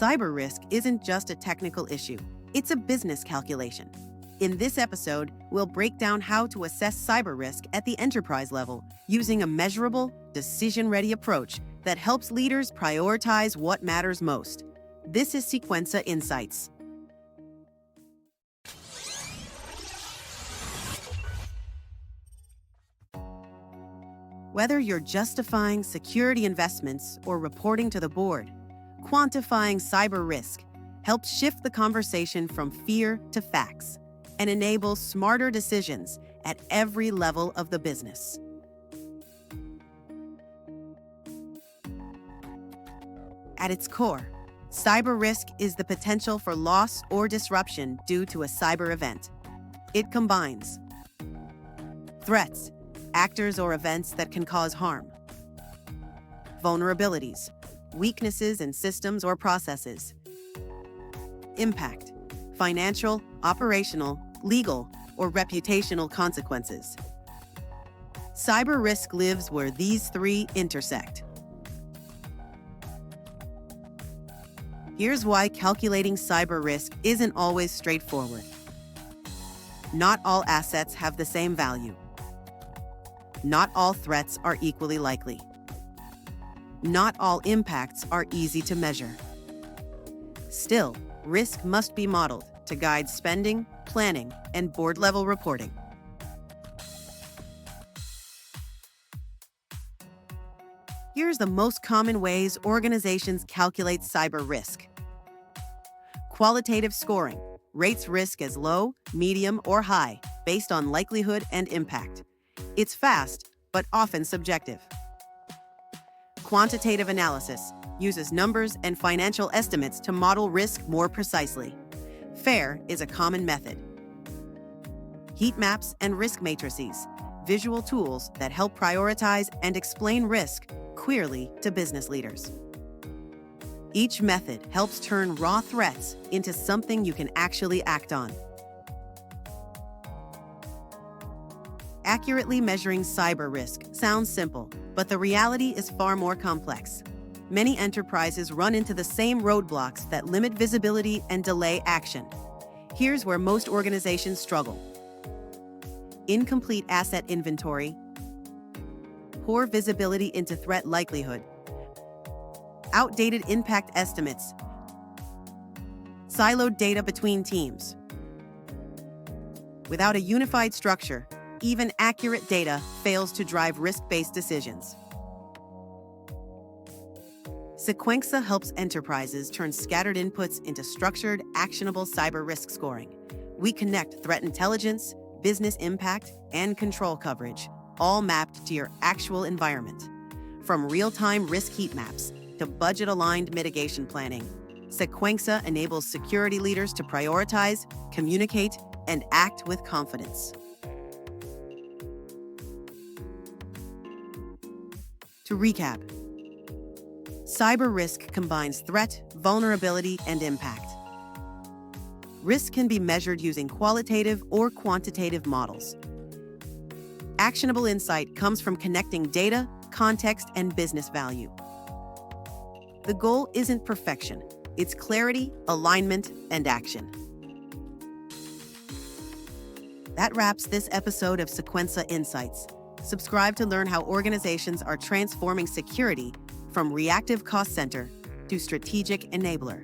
cyber risk isn't just a technical issue, it's a business calculation. In this episode, we'll break down how to assess cyber risk at the enterprise level using a measurable, decision-ready approach that helps leaders prioritize what matters most. This is Sequenxa Insights. Whether you're justifying security investments or reporting to the board, quantifying cyber risk helps shift the conversation from fear to facts and enables smarter decisions at every level of the business. At its core, cyber risk is the potential for loss or disruption due to a cyber event. It combines threats, actors or events that can cause harm; vulnerabilities, weaknesses in systems or processes; impact, financial, operational, legal, or reputational consequences. Cyber risk lives where these three intersect. Here's why calculating cyber risk isn't always straightforward. Not all assets have the same value. Not all threats are equally likely. Not all impacts are easy to measure. Still, risk must be modeled to guide spending, planning, and board-level reporting. Here's the most common ways organizations calculate cyber risk. Qualitative scoring rates risk as low, medium, or high based on likelihood and impact. It's fast, but often subjective. Quantitative analysis uses numbers and financial estimates to model risk more precisely. FAIR is a common method. Heat maps and risk matrices, visual tools that help prioritize and explain risk clearly to business leaders. Each method helps turn raw threats into something you can actually act on. Accurately measuring cyber risk sounds simple, but the reality is far more complex. Many enterprises run into the same roadblocks that limit visibility and delay action. Here's where most organizations struggle: incomplete asset inventory, poor visibility into threat likelihood, outdated impact estimates, siloed data between teams. Without a unified structure, even accurate data fails to drive risk-based decisions. Sequenxa helps enterprises turn scattered inputs into structured, actionable cyber risk scoring. We connect threat intelligence, business impact, and control coverage, all mapped to your actual environment. From real-time risk heat maps to budget-aligned mitigation planning, Sequenxa enables security leaders to prioritize, communicate, and act with confidence. To recap, cyber risk combines threat, vulnerability, and impact. Risk can be measured using qualitative or quantitative models. Actionable insight comes from connecting data, context, and business value. The goal isn't perfection, it's clarity, alignment, and action. That wraps this episode of Sequenxa Insights. Subscribe to learn how organizations are transforming security from reactive cost center to strategic enabler.